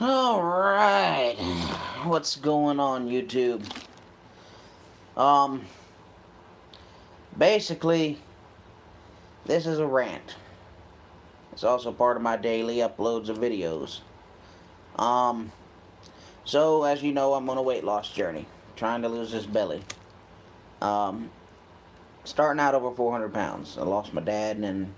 Alright. What's going on, YouTube? Um, basically, this is a rant. It's also part of my daily uploads of videos. Um, so, as you know, I'm on a weight loss journey. Trying to lose this belly. Um, Starting out over 400 pounds. I lost my dad, and then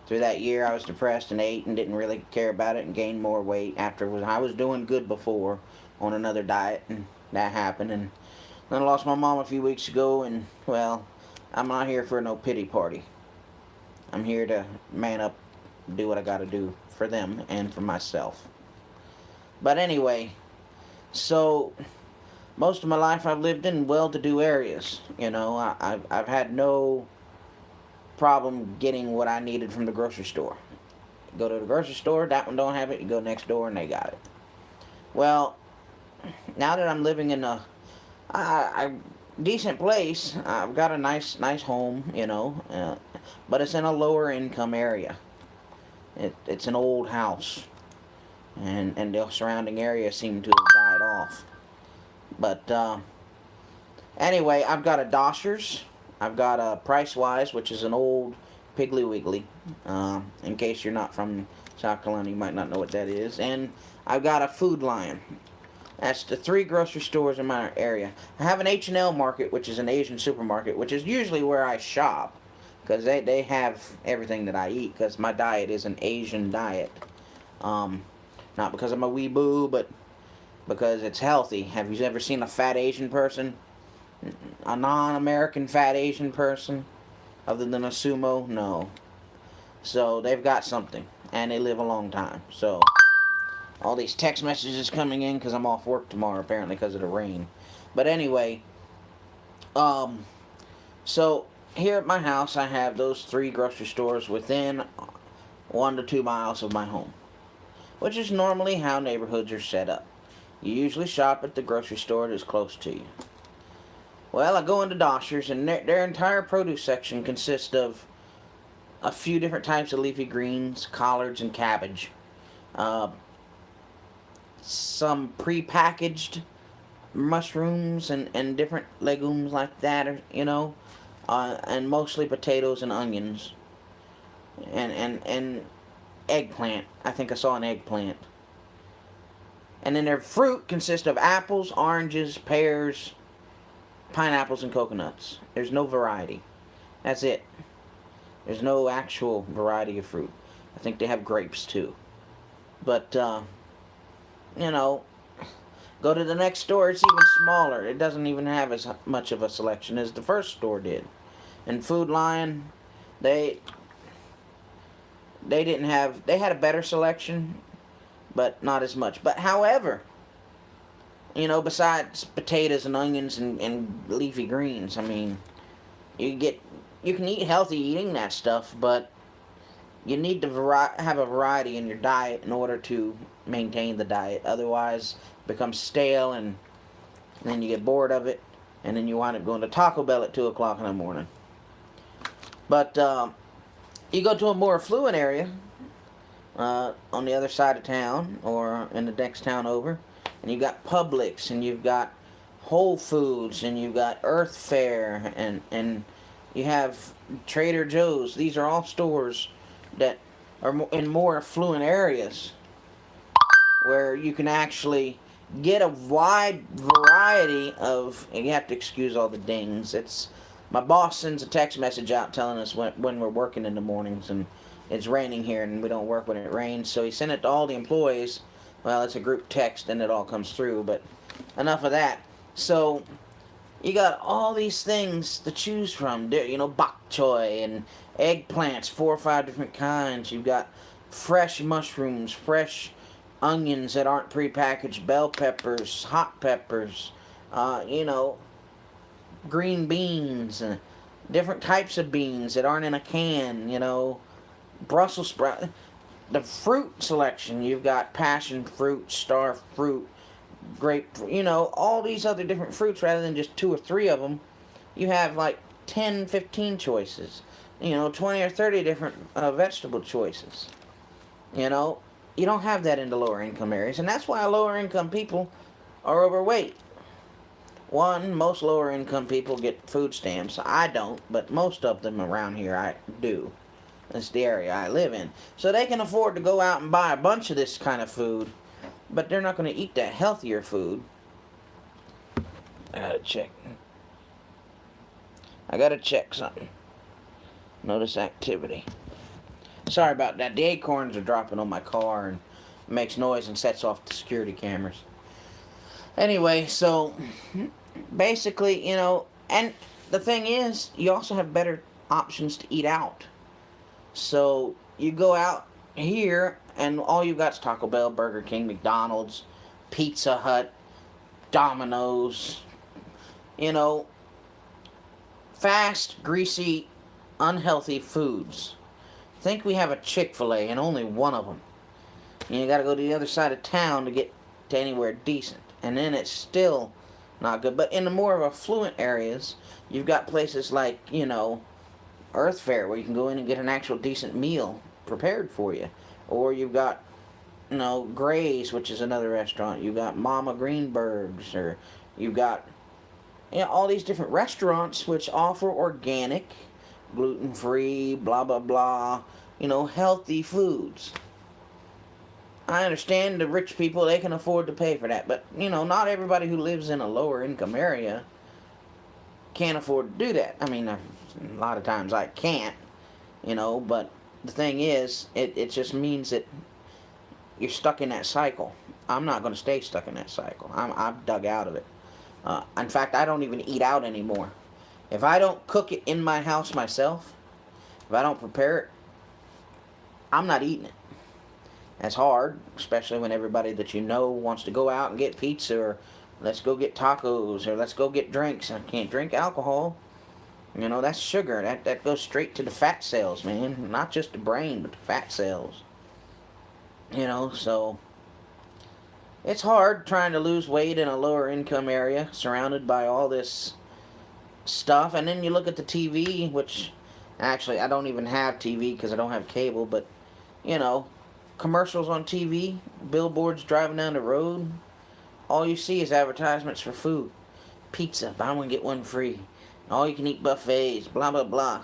through that year, I was depressed and ate and didn't really care about it and gained more weight after I was doing good before on another diet, and that happened. And then I lost my mom a few weeks ago, and well, I'm not here for no pity party. I'm here to man up, do what I gotta do for them and for myself. But anyway, so most of my life I've lived in well-to-do areas. I've had no problem getting what I needed from the grocery store. Go to the grocery store, that one don't have it, you go next door and they got it. Well, now that I'm living in a decent place, I've got a nice home, but it's in a lower income area. It's an old house, and the surrounding area seem to have died off. But anyway, I've got a Doshers. I've got a Price Wise, which is an old Piggly Wiggly. In case you're not from South Carolina, you might not know what that is. And I've got a Food Lion. That's the three grocery stores in my area. I have an H&L Market, which is an Asian supermarket, which is usually where I shop, because they have everything that I eat, because my diet is an Asian diet. Not because I'm a weeboo, but because it's healthy. Have you ever seen a fat Asian person? A non-American fat Asian person? Other than a sumo? No. So they've got something, and they live a long time. So all these text messages coming in because I'm off work tomorrow, apparently because of the rain. But anyway, so here at my house, I have those three grocery stores within 1 to 2 miles of my home, which is normally how neighborhoods are set up. You usually shop at the grocery store that's close to you. Well, I go into Doshers, and their entire produce section consists of a few different types of leafy greens, collards, and cabbage. Uh, some pre-packaged mushrooms and different legumes like that, and mostly potatoes and onions, and eggplant. I think I saw an eggplant. And then their fruit consists of apples, oranges, pears, pineapples, and coconuts. There's no variety. That's it. There's no actual variety of fruit. I think they have grapes too. But, go to the next store, it's even smaller. It doesn't even have as much of a selection as the first store did. And Food Lion, they didn't have, they had a better selection, but not as much. But however, besides potatoes and onions and leafy greens, I mean, you can eat healthy eating that stuff, but you need to have a variety in your diet in order to maintain the diet. Otherwise, it becomes stale, and then you get bored of it, and then you wind up going to Taco Bell at 2 o'clock in the morning. But you go to a more affluent area on the other side of town or in the next town over, and you've got Publix, and you've got Whole Foods, and you've got Earth Fare, and you have Trader Joe's. These are all stores that are in more affluent areas where you can actually get a wide variety of, and you have to excuse all the dings. It's my boss sends a text message out telling us when we're working in the mornings, and it's raining here and we don't work when it rains, so he sent it to all the employees. Well, it's a group text and it all comes through, but enough of that. So you got all these things to choose from. Bok choy and eggplants, 4 or 5 different kinds. You've got fresh mushrooms, fresh onions that aren't prepackaged, bell peppers, hot peppers, green beans, different types of beans that aren't in a can, Brussels sprout. The fruit selection, you've got passion fruit, star fruit, grapefruit, all these other different fruits rather than just 2 or 3 of them. You have like 10, 15 choices, 20 or 30 different vegetable choices, You don't have that in the lower income areas, and that's why lower income people are overweight. One, most lower income people get food stamps. I don't, but most of them around here I do. That's the area I live in. So they can afford to go out and buy a bunch of this kind of food, but they're not going to eat that healthier food. I gotta check. I gotta check something. Notice activity. Sorry about that. The acorns are dropping on my car and makes noise and sets off the security cameras. Anyway, so basically, and the thing is, you also have better options to eat out. So you go out here, and all you've got is Taco Bell, Burger King, McDonald's, Pizza Hut, Domino's. Fast, greasy, unhealthy foods. Think we have a Chick-fil-A and only one of them. And you got to go to the other side of town to get to anywhere decent. And then it's still not good. But in the more affluent areas, you've got places like, Earth Fare, where you can go in and get an actual decent meal prepared for you. Or you've got, Gray's, which is another restaurant. You've got Mama Greenberg's, or you've got, all these different restaurants which offer organic, gluten-free, blah, blah, blah, healthy foods. I understand the rich people, they can afford to pay for that. But, not everybody who lives in a lower income area can't afford to do that. I mean, a lot of times I can't, but the thing is, it just means that you're stuck in that cycle. I'm not going to stay stuck in that cycle. I've dug out of it. In fact, I don't even eat out anymore. If I don't cook it in my house myself, if I don't prepare it, I'm not eating it. That's hard, especially when everybody that wants to go out and get pizza, or let's go get tacos, or let's go get drinks. I can't drink alcohol. That's sugar. That goes straight to the fat cells, man. Not just the brain, but the fat cells. So it's hard trying to lose weight in a lower income area, surrounded by all this stuff. And then you look at the TV, which actually I don't even have TV because I don't have cable, but commercials on TV, billboards driving down the road, all you see is advertisements for food. Pizza, buy one get one free. All you can eat buffets, blah blah blah.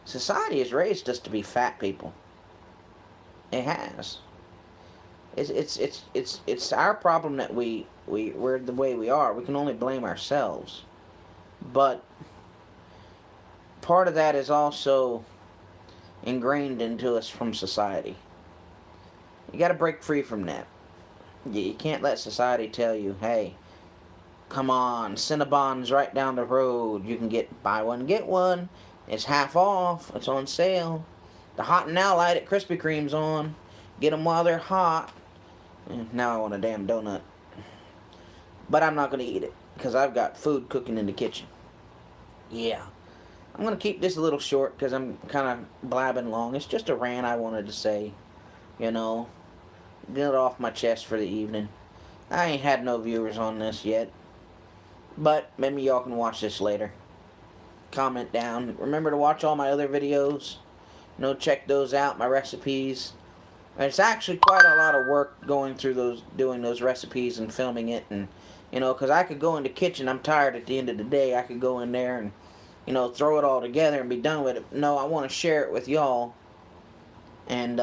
Society has raised us to be fat people. It has. It's our problem that we're the way we are. We can only blame ourselves. But part of that is also ingrained into us from society. You got to break free from that. You can't let society tell you, hey, come on, Cinnabon's right down the road. You can buy one, get one. It's half off. It's on sale. The Hot and Now light at Krispy Kreme's on. Get them while they're hot. Now I want a damn donut. But I'm not going to eat it, because I've got food cooking in the kitchen. Yeah. I'm going to keep this a little short, because I'm kind of blabbing long. It's just a rant I wanted to say. Get it off my chest for the evening. I ain't had no viewers on this yet. But maybe y'all can watch this later. Comment down. Remember to watch all my other videos. Check those out, my recipes. It's actually quite a lot of work going through doing those recipes and filming it. And, because I could go in the kitchen, I'm tired at the end of the day. I could go in there and, throw it all together and be done with it. No, I want to share it with y'all. And,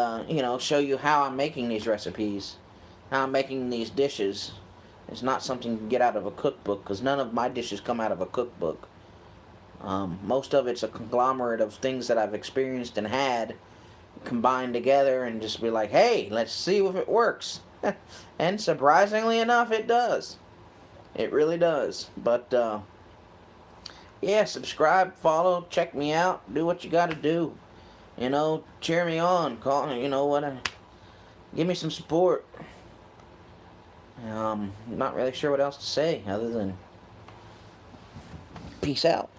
show you how I'm making these recipes. How I'm making these dishes. It's not something you can get out of a cookbook, because none of my dishes come out of a cookbook. Most of it's a conglomerate of things that I've experienced and had combined together, and just be like, hey, let's see if it works. And surprisingly enough, it does. It really does. But, yeah, subscribe, follow, check me out, do what you gotta do. Cheer me on, call, give me some support. Not really sure what else to say other than peace out.